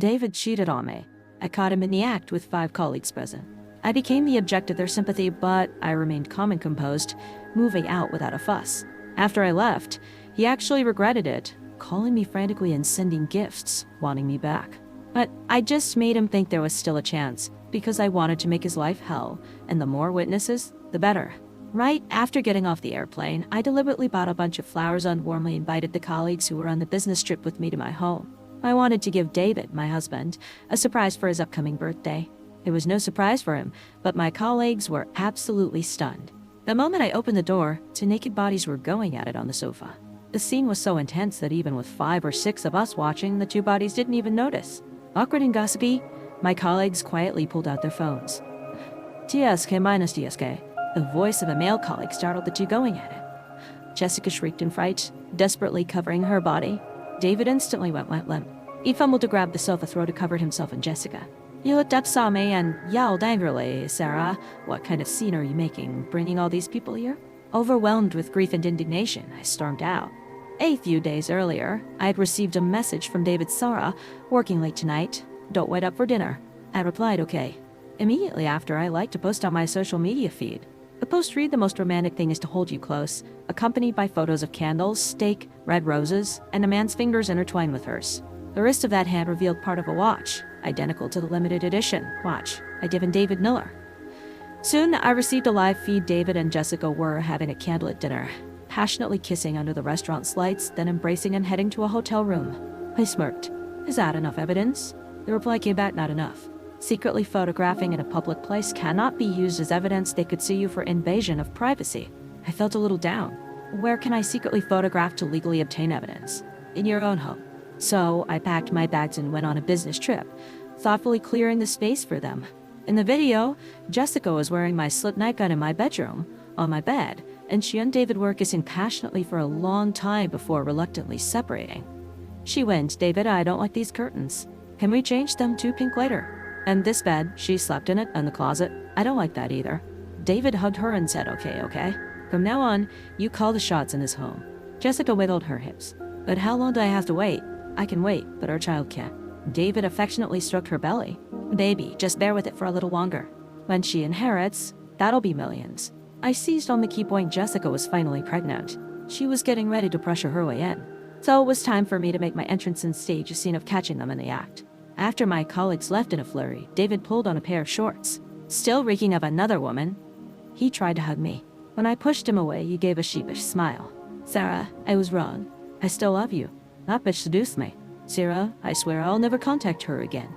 David cheated on me. I caught him in the act with 5 colleagues present. I became the object of their sympathy, but I remained calm and composed, moving out without a fuss. After I left, he actually regretted it, calling me frantically and sending gifts, wanting me back. But I just made him think there was still a chance, because I wanted to make his life hell, and the more witnesses, the better. Right after getting off the airplane, I deliberately bought a bunch of flowers and warmly invited the colleagues who were on the business trip with me to my home. I wanted to give David, my husband, a surprise for his upcoming birthday. It was no surprise for him, but my colleagues were absolutely stunned. The moment I opened the door, 2 naked bodies were going at it on the sofa. The scene was so intense that even with 5 or 6 of us watching, the 2 bodies didn't even notice. Awkward and gossipy, my colleagues quietly pulled out their phones. TSK minus TSK. The voice of a male colleague startled the 2 going at it. Jessica shrieked in fright, desperately covering her body. David instantly went limp. He fumbled to grab the sofa throw to cover himself and Jessica. He looked up, saw me, and yelled angrily, "Sarah, what kind of scene are you making, bringing all these people here?" Overwhelmed with grief and indignation, I stormed out. A few days earlier, I had received a message from David's Sarah, "Working late tonight. Don't wait up for dinner." I replied, "Okay." Immediately after, I liked to post on my social media feed. The post read, "The most romantic thing is to hold you close," accompanied by photos of candles, steak, red roses, and a man's fingers intertwined with hers. The wrist of that hand revealed part of a watch, identical to the limited edition watch I'd given David Miller. Soon, I received a live feed. David and Jessica were having a candlelit dinner, passionately kissing under the restaurant's lights, then embracing and heading to a hotel room. I smirked. "Is that enough evidence?" The reply came back, "Not enough. Secretly photographing in a public place cannot be used as evidence. They could sue you for invasion of privacy." I felt a little down. Where can I secretly photograph to legally obtain evidence? In your own home. So I packed my bags and went on a business trip, thoughtfully clearing the space for them. In the video, Jessica was wearing my slip nightgown in my bedroom, on my bed, and she and David were kissing passionately for a long time before reluctantly separating. She went, "David, I don't like these curtains. Can we change them to pink later? And this bed, she slept in it, and the closet, I don't like that either." David hugged her and said, Okay. From now on, you call the shots in this home." Jessica wiggled her hips. "But how long do I have to wait?" "I can wait, but our child can't." David affectionately stroked her belly. "Baby, just bear with it for a little longer. When she inherits, that'll be millions." I seized on the key point. Jessica was finally pregnant. She was getting ready to pressure her way in. So it was time for me to make my entrance and stage a scene of catching them in the act. After my colleagues left in a flurry, David pulled on a pair of shorts. Still reeking of another woman, he tried to hug me. When I pushed him away, he gave a sheepish smile. "Sarah, I was wrong. I still love you. That bitch seduced me. Sarah, I swear I'll never contact her again."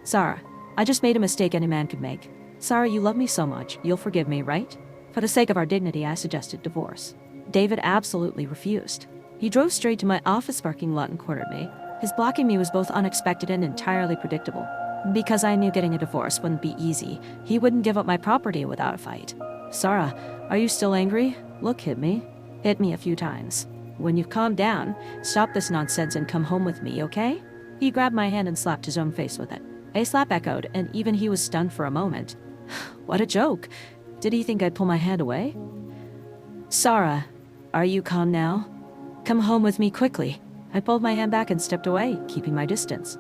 "Sarah, I just made a mistake any man could make. Sarah, you love me so much, you'll forgive me, right?" For the sake of our dignity, I suggested divorce. David absolutely refused. He drove straight to my office parking lot and cornered me. His blocking me was both unexpected and entirely predictable. Because I knew getting a divorce wouldn't be easy, he wouldn't give up my property without a fight. "Sarah, are you still angry? Look, hit me. Hit me a few times. When you've calmed down, stop this nonsense and come home with me, okay?" He grabbed my hand and slapped his own face with it. A slap echoed, and even he was stunned for a moment. What a joke. Did he think I'd pull my hand away? "Sarah, are you calm now? Come home with me quickly." I pulled my hand back and stepped away, keeping my distance.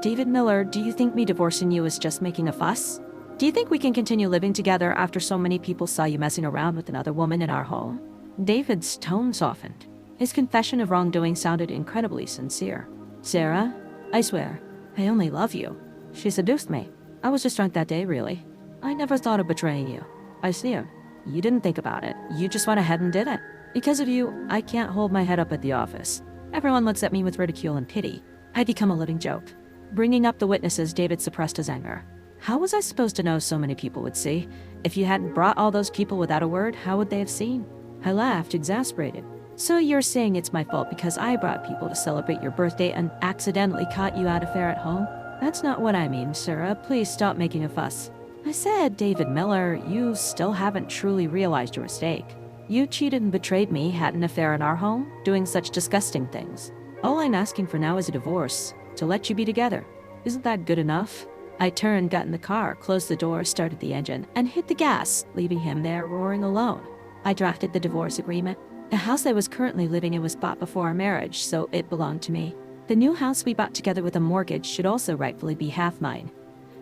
"David Miller, do you think me divorcing you is just making a fuss? Do you think we can continue living together after so many people saw you messing around with another woman in our home?" David's tone softened. His confession of wrongdoing sounded incredibly sincere. "Sarah, I swear, I only love you. She seduced me. I was just drunk that day, really. I never thought of betraying you. I see you. You didn't think about it. You just went ahead and did it. Because of you, I can't hold my head up at the office. Everyone looks at me with ridicule and pity. I become a living joke." Bringing up the witnesses, David suppressed his anger. "How was I supposed to know so many people would see? If you hadn't brought all those people without a word, how would they have seen?" I laughed, exasperated. "So you're saying it's my fault because I brought people to celebrate your birthday and accidentally caught you at a fair at home? That's not what I mean, Sarah. Please stop making a fuss." I said, "David Miller, you still haven't truly realized your mistake. You cheated and betrayed me, had an affair in our home, doing such disgusting things. All I'm asking for now is a divorce, to let you be together. Isn't that good enough?" I turned, got in the car, closed the door, started the engine, and hit the gas, leaving him there roaring alone. I drafted the divorce agreement. The house I was currently living in was bought before our marriage, so it belonged to me. The new house we bought together with a mortgage should also rightfully be half mine.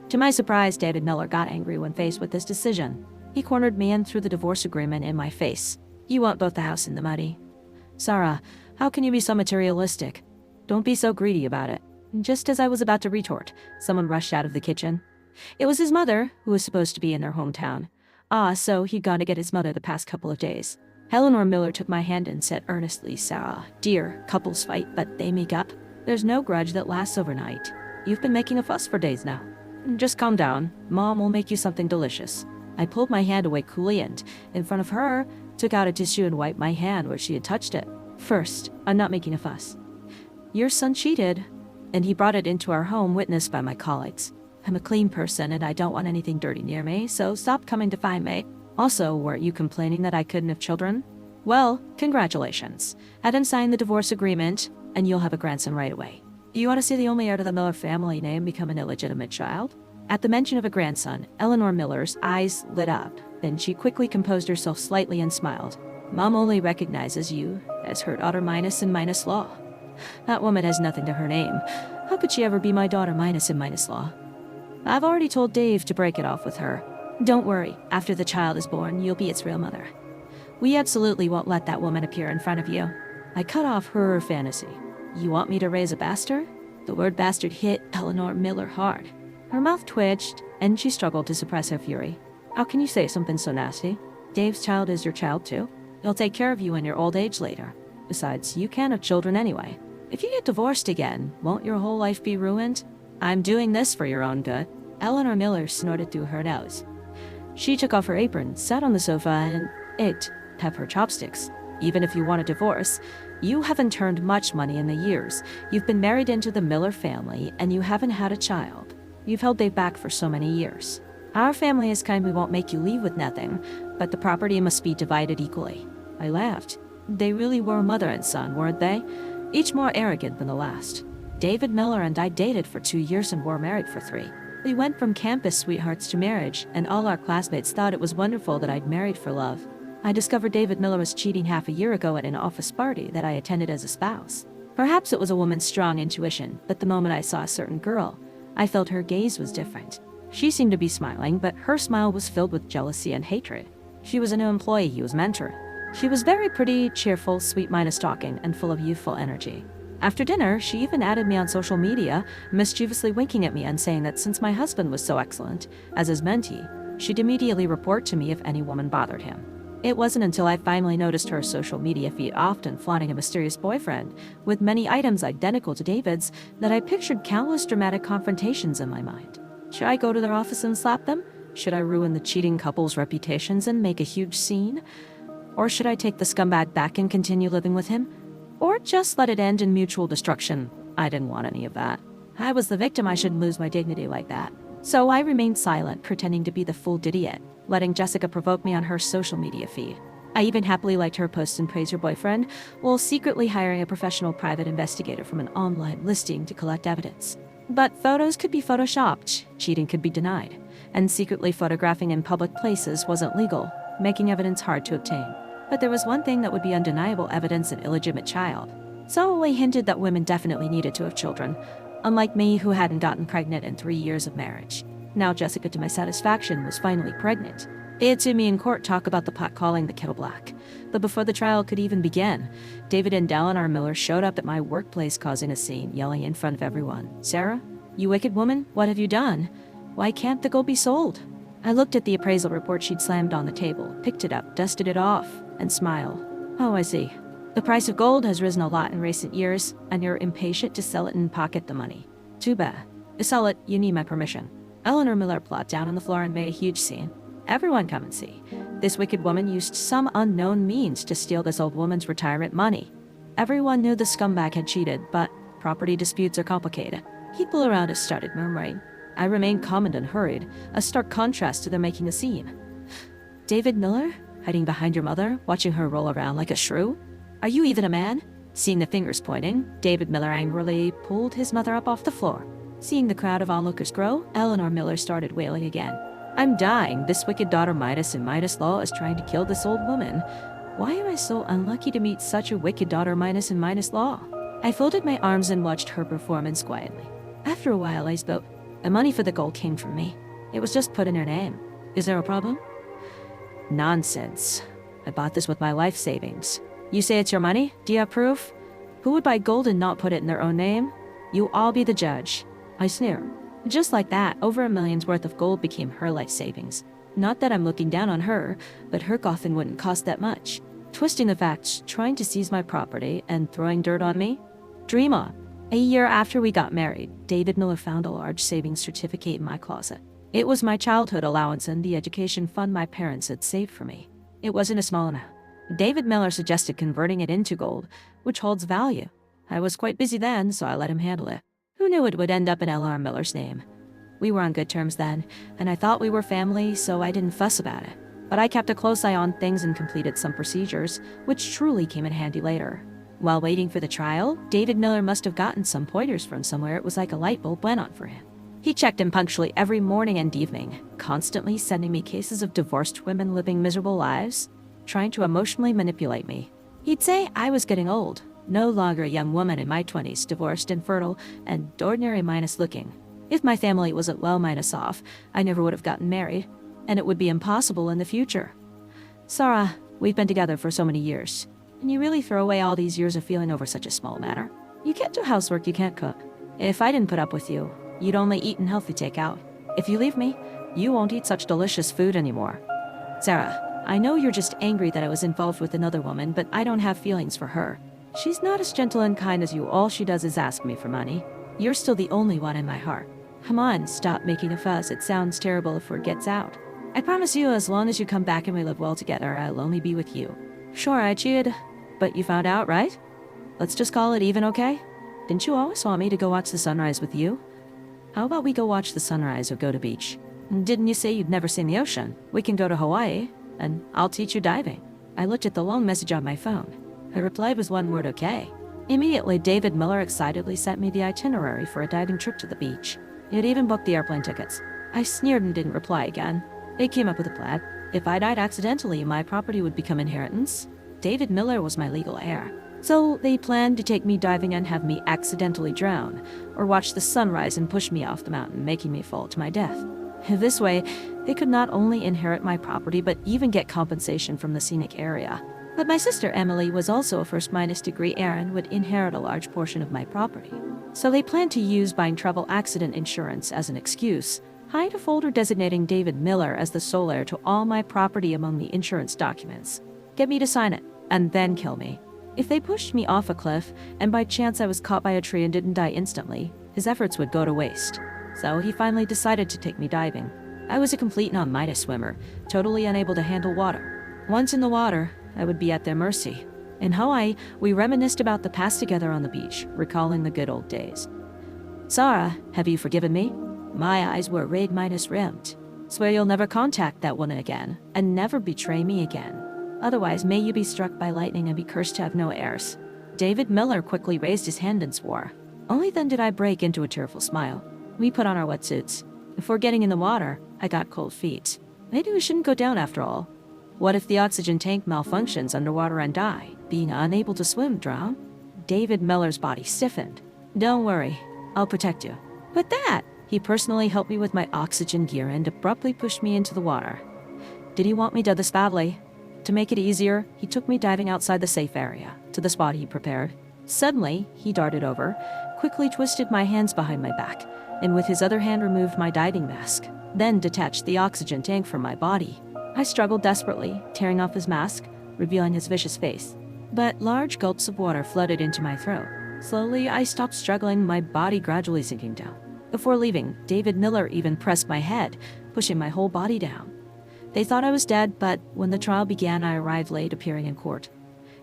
To my surprise, David Miller got angry when faced with this decision. He cornered me and threw the divorce agreement in my face. You want both the house and the money. Sarah, how can you be so materialistic? Don't be so greedy about it. Just as I was about to retort, someone rushed out of the kitchen. It was his mother, who was supposed to be in their hometown. So he'd gone to get his mother the past couple of days. Eleanor Miller took my hand and said earnestly, Sarah, dear, couples fight, but they make up. There's no grudge that lasts overnight. You've been making a fuss for days now. Just calm down. Mom will make you something delicious. I pulled my hand away coolly and, in front of her, took out a tissue and wiped my hand where she had touched it. First, I'm not making a fuss. Your son cheated, and he brought it into our home, witnessed by my colleagues. I'm a clean person and I don't want anything dirty near me, so stop coming to find me. Also, weren't you complaining that I couldn't have children? Well, congratulations. Have him sign the divorce agreement, and you'll have a grandson right away. You want to see the only heir to the Miller family name become an illegitimate child? At the mention of a grandson, Eleanor Miller's eyes lit up. Then she quickly composed herself slightly and smiled. Mom only recognizes you as her daughter minus in minus law. That woman has nothing to her name. How could she ever be my daughter minus in minus law? I've already told Dave to break it off with her. Don't worry, after the child is born, you'll be its real mother. We absolutely won't let that woman appear in front of you. I cut off her fantasy. You want me to raise a bastard? The word bastard hit Eleanor Miller hard. Her mouth twitched, and she struggled to suppress her fury. How can you say something so nasty? Dave's child is your child too. He'll take care of you in your old age later. Besides, you can't have children anyway. If you get divorced again, won't your whole life be ruined? I'm doing this for your own good. Eleanor Miller snorted through her nose. She took off her apron, sat on the sofa, and ate pepper chopsticks. Even if you want a divorce, you haven't earned much money in the years. You've been married into the Miller family, and you haven't had a child. You've held Dave back for so many years. Our family is kind, we won't make you leave with nothing, but the property must be divided equally. I laughed. They really were mother and son, weren't they? Each more arrogant than the last. David Miller and I dated for 2 years and were married for 3. We went from campus sweethearts to marriage, and all our classmates thought it was wonderful that I'd married for love. I discovered David Miller was cheating half a year ago at an office party that I attended as a spouse. Perhaps it was a woman's strong intuition, but the moment I saw a certain girl, I felt her gaze was different. She seemed to be smiling, but her smile was filled with jealousy and hatred. She was a new employee he was mentoring. She was very pretty, cheerful, sweet-minded talking, and full of youthful energy. After dinner, she even added me on social media, mischievously winking at me and saying that since my husband was so excellent, as his mentee, she'd immediately report to me if any woman bothered him. It wasn't until I finally noticed her social media feed often flaunting a mysterious boyfriend, with many items identical to David's, that I pictured countless dramatic confrontations in my mind. Should I go to their office and slap them? Should I ruin the cheating couple's reputations and make a huge scene? Or should I take the scumbag back and continue living with him? Or just let it end in mutual destruction? I didn't want any of that. I was the victim, I shouldn't lose my dignity like that. So I remained silent, pretending to be the fool idiot, letting Jessica provoke me on her social media feed. I even happily liked her posts and praised her boyfriend, while secretly hiring a professional private investigator from an online listing to collect evidence. But photos could be photoshopped, cheating could be denied, and secretly photographing in public places wasn't legal, making evidence hard to obtain. But there was one thing that would be undeniable evidence: an illegitimate child. So I hinted that women definitely needed to have children, unlike me who hadn't gotten pregnant in 3 years of marriage. Now Jessica, to my satisfaction, was finally pregnant. They had seen me in court talk about the pot calling the kettle black. But before the trial could even begin, David and Eleanor Miller showed up at my workplace causing a scene, yelling in front of everyone, "Sarah, you wicked woman, what have you done? Why can't the gold be sold?" I looked at the appraisal report she'd slammed on the table, picked it up, dusted it off, and smiled. "Oh, I see. The price of gold has risen a lot in recent years, and you're impatient to sell it and pocket the money. Too bad. To sell it, you need my permission." Eleanor Miller plopped down on the floor and made a huge scene. "Everyone come and see. This wicked woman used some unknown means to steal this old woman's retirement money." Everyone knew the scumbag had cheated, but property disputes are complicated. People around us started murmuring. I remained calm and unhurried, a stark contrast to them making a scene. "David Miller? Hiding behind your mother, watching her roll around like a shrew? Are you even a man?" Seeing the fingers pointing, David Miller angrily pulled his mother up off the floor. Seeing the crowd of onlookers grow, Eleanor Miller started wailing again. "I'm dying. This wicked daughter Midas in Midas law is trying to kill this old woman. Why am I so unlucky to meet such a wicked daughter Midas in Midas law?" I folded my arms and watched her performance quietly. After a while, I spoke. The money for the gold came from me. It was just put in her name. Is there a problem? Nonsense. I bought this with my life savings. You say it's your money? Do you have proof? Who would buy gold and not put it in their own name? You all be the judge. I sneer. Just like that, over $1 million's worth of gold became her life savings. Not that I'm looking down on her, but her coffin wouldn't cost that much. Twisting the facts, trying to seize my property, and throwing dirt on me? Dream on. A year after we got married, David Miller found a large savings certificate in my closet. It was my childhood allowance and the education fund my parents had saved for me. It wasn't a small amount. David Miller suggested converting it into gold, which holds value. I was quite busy then, so I let him handle it. Who knew it would end up in L.R. Miller's name? We were on good terms then, and I thought we were family, so I didn't fuss about it. But I kept a close eye on things and completed some procedures, which truly came in handy later. While waiting for the trial, David Miller must have gotten some pointers from somewhere. It was like a light bulb went on for him. He checked in punctually every morning and evening, constantly sending me cases of divorced women living miserable lives, trying to emotionally manipulate me. He'd say I was getting old, no longer a young woman in my 20s, divorced, infertile, and ordinary minus looking. If my family wasn't well minus off, I never would have gotten married, and it would be impossible in the future. Sarah, we've been together for so many years, and you really throw away all these years of feeling over such a small matter. You can't do housework you can't cook. If I didn't put up with you, you'd only eat in healthy takeout. If you leave me, you won't eat such delicious food anymore. Sarah, I know you're just angry that I was involved with another woman, but I don't have feelings for her. She's not as gentle and kind as you. All she does is ask me for money. You're still the only one in my heart. Come on, stop making a fuss. It sounds terrible if word gets out. I promise you, as long as you come back and we live well together, I'll only be with you. Sure, I cheated, but you found out, right? Let's just call it even, okay? Didn't you always want me to go watch the sunrise with you? How about we go watch the sunrise or go to beach? Didn't you say you'd never seen the ocean? We can go to Hawaii, and I'll teach you diving. I looked at the long message on my phone. I replied with one word, okay. Immediately, David Miller excitedly sent me the itinerary for a diving trip to the beach. He had even booked the airplane tickets. I sneered and didn't reply again. They came up with a plan. If I died accidentally, my property would become inheritance. David Miller was my legal heir. So they planned to take me diving and have me accidentally drown, or watch the sunrise and push me off the mountain, making me fall to my death. This way, they could not only inherit my property, but even get compensation from the scenic area. But my sister Emily was also a first-minus degree heir and would inherit a large portion of my property. So they planned to use buying travel accident insurance as an excuse, hide a folder designating David Miller as the sole heir to all my property among the insurance documents, get me to sign it, and then kill me. If they pushed me off a cliff, and by chance I was caught by a tree and didn't die instantly, his efforts would go to waste. So he finally decided to take me diving. I was a complete non-Midas swimmer, totally unable to handle water. Once in the water, I would be at their mercy. In Hawaii, we reminisced about the past together on the beach, recalling the good old days. Sarah, have you forgiven me? My eyes were red minus rimmed. Swear you'll never contact that woman again, and never betray me again. Otherwise, may you be struck by lightning and be cursed to have no heirs. David Miller quickly raised his hand and swore. Only then did I break into a tearful smile. We put on our wetsuits. Before getting in the water, I got cold feet. Maybe we shouldn't go down after all. What if the oxygen tank malfunctions underwater and die, being unable to swim, drown? David Miller's body stiffened. Don't worry, I'll protect you. But that, he personally helped me with my oxygen gear and abruptly pushed me into the water. Did he want me dead this badly? To make it easier, he took me diving outside the safe area, to the spot he prepared. Suddenly, he darted over, quickly twisted my hands behind my back, and with his other hand removed my diving mask, then detached the oxygen tank from my body. I struggled desperately, tearing off his mask, revealing his vicious face. But large gulps of water flooded into my throat. Slowly, I stopped struggling, my body gradually sinking down. Before leaving, David Miller even pressed my head, pushing my whole body down. They thought I was dead, but when the trial began, I arrived late, appearing in court.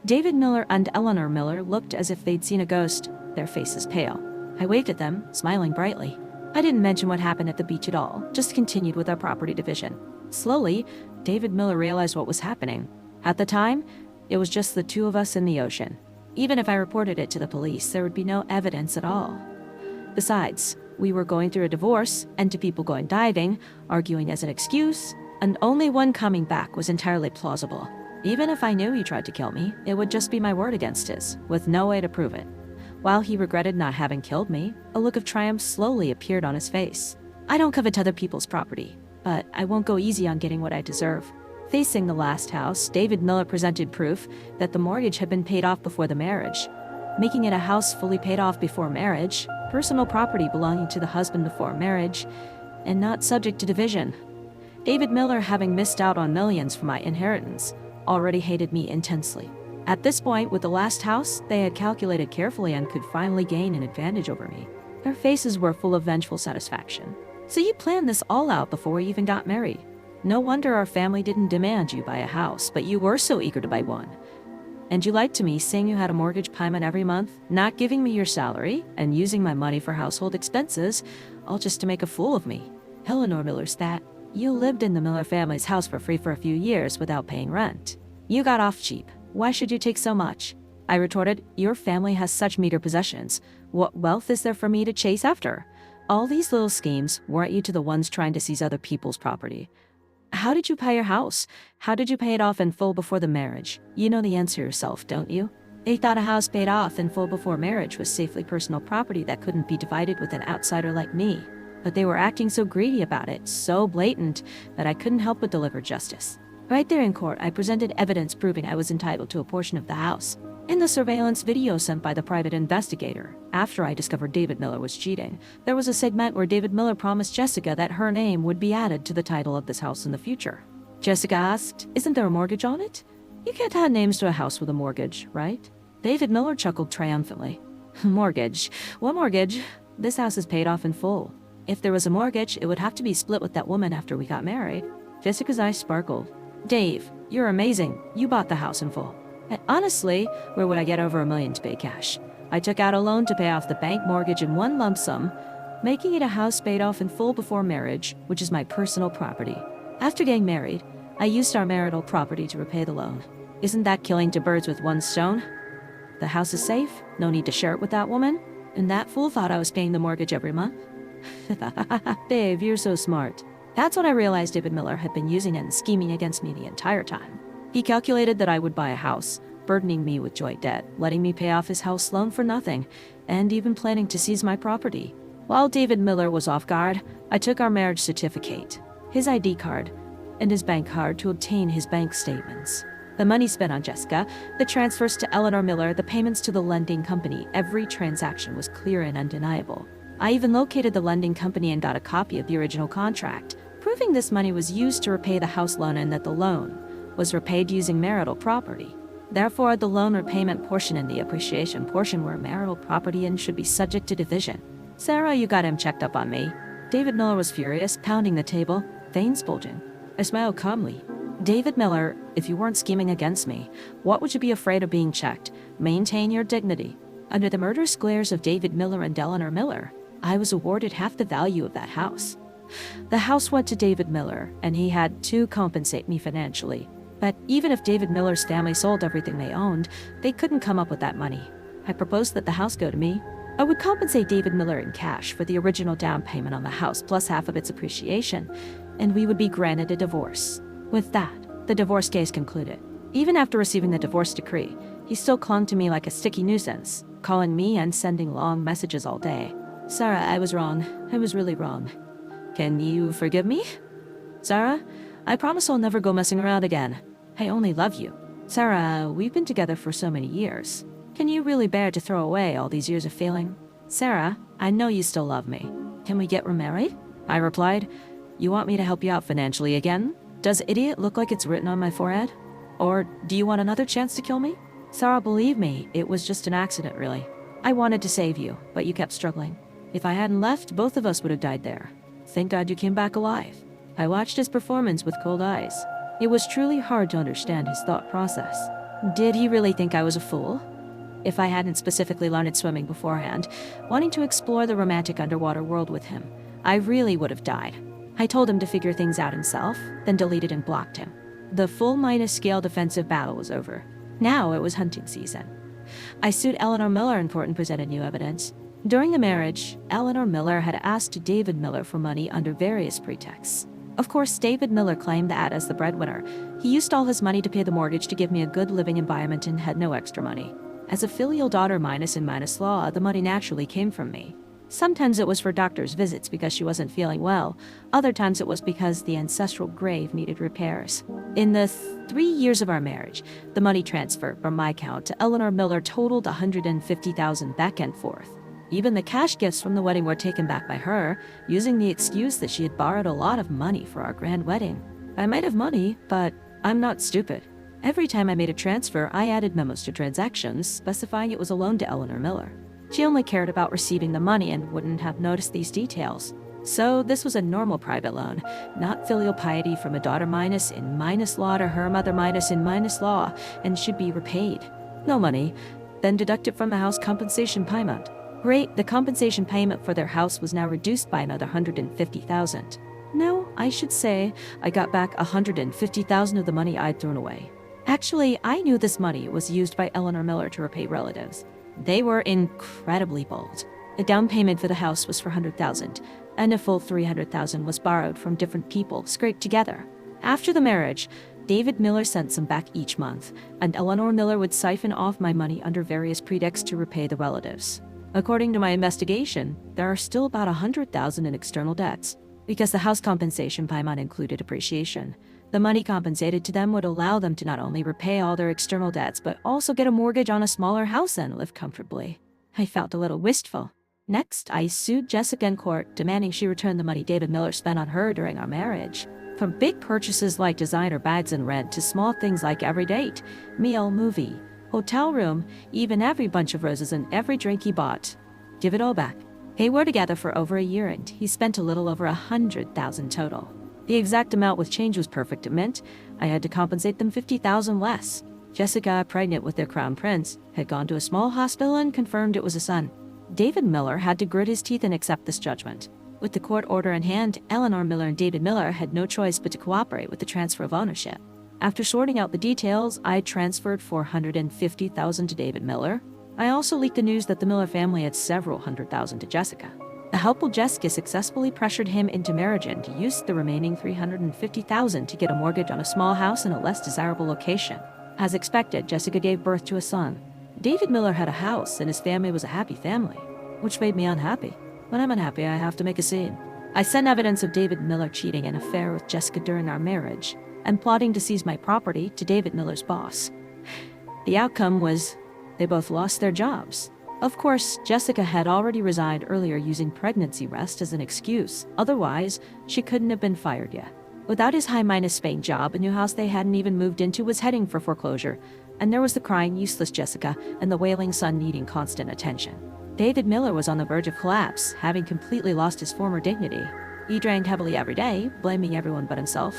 David Miller and Eleanor Miller looked as if they'd seen a ghost, their faces pale. I waved at them, smiling brightly. I didn't mention what happened at the beach at all, just continued with our property division. Slowly, David Miller realized what was happening. At the time, it was just the two of us in the ocean. Even if I reported it to the police, there would be no evidence at all. Besides, we were going through a divorce, and to people going diving, arguing as an excuse, and only one coming back was entirely plausible. Even if I knew he tried to kill me, it would just be my word against his, with no way to prove it. While he regretted not having killed me, a look of triumph slowly appeared on his face. I don't covet other people's property, but I won't go easy on getting what I deserve. Facing the last house, David Miller presented proof that the mortgage had been paid off before the marriage, making it a house fully paid off before marriage, personal property belonging to the husband before marriage, and not subject to division. David Miller, having missed out on millions from my inheritance, already hated me intensely. At this point, with the last house, they had calculated carefully and could finally gain an advantage over me. Their faces were full of vengeful satisfaction. So you planned this all out before we even got married. No wonder our family didn't demand you buy a house, but you were so eager to buy one. And you lied to me, saying you had a mortgage payment every month, not giving me your salary, and using my money for household expenses, all just to make a fool of me. Eleanor Miller's that. You lived in the Miller family's house for free for a few years without paying rent. You got off cheap. Why should you take so much? I retorted, your family has such meager possessions. What wealth is there for me to chase after? All these little schemes, weren't you to the ones trying to seize other people's property? How did you pay your house? How did you pay it off in full before the marriage? You know the answer yourself, don't you? They thought a house paid off in full before marriage was safely personal property that couldn't be divided with an outsider like me. But they were acting so greedy about it, so blatant, that I couldn't help but deliver justice. Right there in court, I presented evidence proving I was entitled to a portion of the house. In the surveillance video sent by the private investigator, after I discovered David Miller was cheating, there was a segment where David Miller promised Jessica that her name would be added to the title of this house in the future. Jessica asked, "Isn't there a mortgage on it?" You can't add names to a house with a mortgage, right? David Miller chuckled triumphantly. Mortgage? What mortgage? This house is paid off in full. If there was a mortgage, it would have to be split with that woman after we got married. Jessica's eyes sparkled. Dave, you're amazing. You bought the house in full. And honestly, where would I get over $1 million to pay cash? I took out a loan to pay off the bank mortgage in one lump sum, making it a house paid off in full before marriage, which is my personal property. After getting married, I used our marital property to repay the loan. Isn't that killing two birds with one stone? The house is safe, no need to share it with that woman, and that fool thought I was paying the mortgage every month. Dave, you're so smart. That's when I realized David Miller had been using and scheming against me the entire time. He calculated that I would buy a house, burdening me with joint debt, letting me pay off his house loan for nothing, and even planning to seize my property. While David Miller was off guard, I took our marriage certificate, his ID card, and his bank card to obtain his bank statements. The money spent on Jessica, the transfers to Eleanor Miller, the payments to the lending company, every transaction was clear and undeniable. I even located the lending company and got a copy of the original contract, proving this money was used to repay the house loan and that the loan was repaid using marital property. Therefore, the loan repayment portion and the appreciation portion were marital property and should be subject to division. Sarah, you got him checked up on me. David Miller was furious, pounding the table, veins bulging. I smiled calmly. David Miller, if you weren't scheming against me, what would you be afraid of being checked? Maintain your dignity. Under the murderous glares of David Miller and Eleanor Miller, I was awarded half the value of that house. The house went to David Miller, and he had to compensate me financially. But even if David Miller's family sold everything they owned, they couldn't come up with that money. I proposed that the house go to me. I would compensate David Miller in cash for the original down payment on the house plus half of its appreciation, and we would be granted a divorce. With that, the divorce case concluded. Even after receiving the divorce decree, he still clung to me like a sticky nuisance, calling me and sending long messages all day. Sarah, I was wrong. I was really wrong. Can you forgive me? Sarah, I promise I'll never go messing around again. I only love you. Sarah, we've been together for so many years. Can you really bear to throw away all these years of failing? Sarah, I know you still love me. Can we get remarried? I replied, you want me to help you out financially again? Does idiot look like it's written on my forehead? Or do you want another chance to kill me? Sarah, believe me, it was just an accident, really. I wanted to save you, but you kept struggling. If I hadn't left, both of us would have died there. Thank God you came back alive. I watched his performance with cold eyes. It was truly hard to understand his thought process. Did he really think I was a fool? If I hadn't specifically learned swimming beforehand, wanting to explore the romantic underwater world with him, I really would have died. I told him to figure things out himself, then deleted and blocked him. The full minus-scale defensive battle was over. Now it was hunting season. I sued Eleanor Miller in court and presented new evidence. During the marriage, Eleanor Miller had asked David Miller for money under various pretexts. Of course, David Miller claimed that as the breadwinner, he used all his money to pay the mortgage to give me a good living environment and had no extra money. As a filial daughter minus in minus law, the money naturally came from me. Sometimes it was for doctor's visits because she wasn't feeling well. Other times it was because the ancestral grave needed repairs. In the 3 years of our marriage, the money transfer from my account to Eleanor Miller totaled $150,000 back and forth. Even the cash gifts from the wedding were taken back by her, using the excuse that she had borrowed a lot of money for our grand wedding. I might have money, but I'm not stupid. Every time I made a transfer, I added memos to transactions, specifying it was a loan to Eleanor Miller. She only cared about receiving the money and wouldn't have noticed these details. So this was a normal private loan, not filial piety from a daughter minus in minus law to her mother minus in minus law, and should be repaid. No money, then deducted from the house compensation payment. Great, the compensation payment for their house was now reduced by another $150,000. No, I should say I got back $150,000 of the money I'd thrown away. Actually, I knew this money was used by Eleanor Miller to repay relatives. They were incredibly bold. The down payment for the house was for $100,000, and a full $300,000 was borrowed from different people, scraped together. After the marriage, David Miller sent some back each month, and Eleanor Miller would siphon off my money under various pretexts to repay the relatives. According to my investigation, there are still about $100,000 in external debts. Because the house compensation payment included appreciation, the money compensated to them would allow them to not only repay all their external debts, but also get a mortgage on a smaller house and live comfortably. I felt a little wistful. Next, I sued Jessica in court, demanding she return the money David Miller spent on her during our marriage. From big purchases like designer bags and rent to small things like every date, meal, movie, hotel room, even every bunch of roses and every drink he bought. Give it all back. They were together for over a year and he spent a little over $100,000 total. The exact amount with change was perfect. It meant I had to compensate them $50,000 less. Jessica, pregnant with their crown prince, had gone to a small hospital and confirmed it was a son. David Miller had to grit his teeth and accept this judgment. With the court order in hand, Eleanor Miller and David Miller had no choice but to cooperate with the transfer of ownership. After sorting out the details, I transferred $450,000 to David Miller. I also leaked the news that the Miller family had several $100,000 to Jessica. The helpful Jessica successfully pressured him into marriage and used the remaining $350,000 to get a mortgage on a small house in a less desirable location. As expected, Jessica gave birth to a son. David Miller had a house and his family was a happy family, which made me unhappy. When I'm unhappy, I have to make a scene. I sent evidence of David Miller cheating an affair with Jessica during our marriage and plotting to seize my property to David Miller's boss. The outcome was they both lost their jobs. Of course, Jessica had already resigned earlier using pregnancy rest as an excuse. Otherwise, she couldn't have been fired yet. Without his high-minus paying job, a new house they hadn't even moved into was heading for foreclosure. And there was the crying, useless Jessica and the wailing son needing constant attention. David Miller was on the verge of collapse, having completely lost his former dignity. He drank heavily every day, blaming everyone but himself.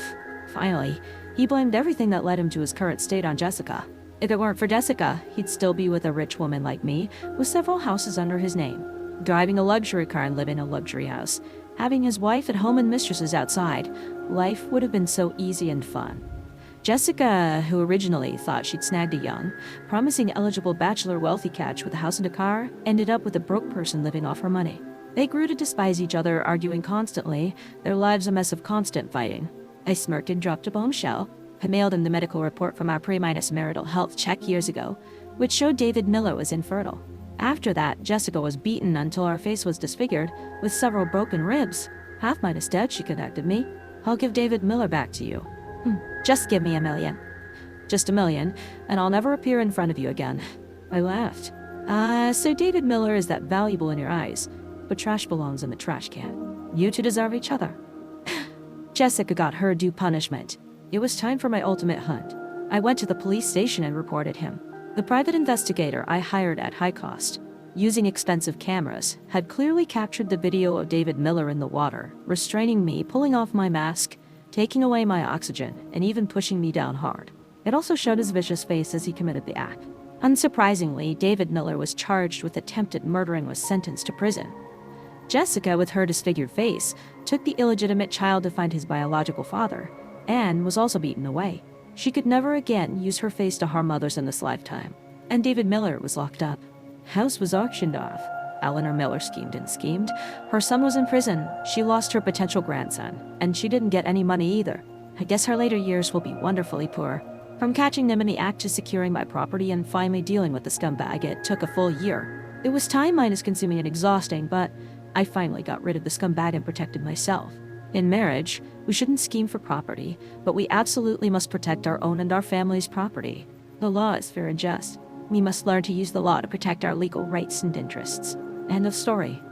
Finally, he blamed everything that led him to his current state on Jessica. If it weren't for Jessica, he'd still be with a rich woman like me, with several houses under his name, driving a luxury car and living in a luxury house, having his wife at home and mistresses outside. Life would have been so easy and fun. Jessica, who originally thought she'd snagged a young, promising eligible bachelor wealthy catch with a house and a car, ended up with a broke person living off her money. They grew to despise each other, arguing constantly, their lives a mess of constant fighting. I smirked and dropped a bombshell. I mailed him the medical report from our pre-minus marital health check years ago, which showed David Miller was infertile. After that, Jessica was beaten until her face was disfigured, with several broken ribs. Half mine is dead, she connected me. I'll give David Miller back to you. Just give me $1 million. Just $1 million, and I'll never appear in front of you again. I laughed. So David Miller is that valuable in your eyes, but trash belongs in the trash can. You two deserve each other. Jessica got her due punishment. It was time for my ultimate hunt. I went to the police station and reported him. The private investigator I hired at high cost, using expensive cameras, had clearly captured the video of David Miller in the water, restraining me, pulling off my mask, taking away my oxygen, and even pushing me down hard. It also showed his vicious face as he committed the act. Unsurprisingly, David Miller was charged with attempted murder and was sentenced to prison. Jessica, with her disfigured face, took the illegitimate child to find his biological father, and was also beaten away. She could never again use her face to harm others in this lifetime. And David Miller was locked up. House was auctioned off. Eleanor Miller schemed and schemed. Her son was in prison. She lost her potential grandson, and she didn't get any money either. I guess her later years will be wonderfully poor. From catching them in the act to securing my property and finally dealing with the scumbag, it took a full year. It was time minus consuming and exhausting, but I finally got rid of the scumbag and protected myself. In marriage, we shouldn't scheme for property, but we absolutely must protect our own and our family's property. The law is fair and just. We must learn to use the law to protect our legal rights and interests. End of story.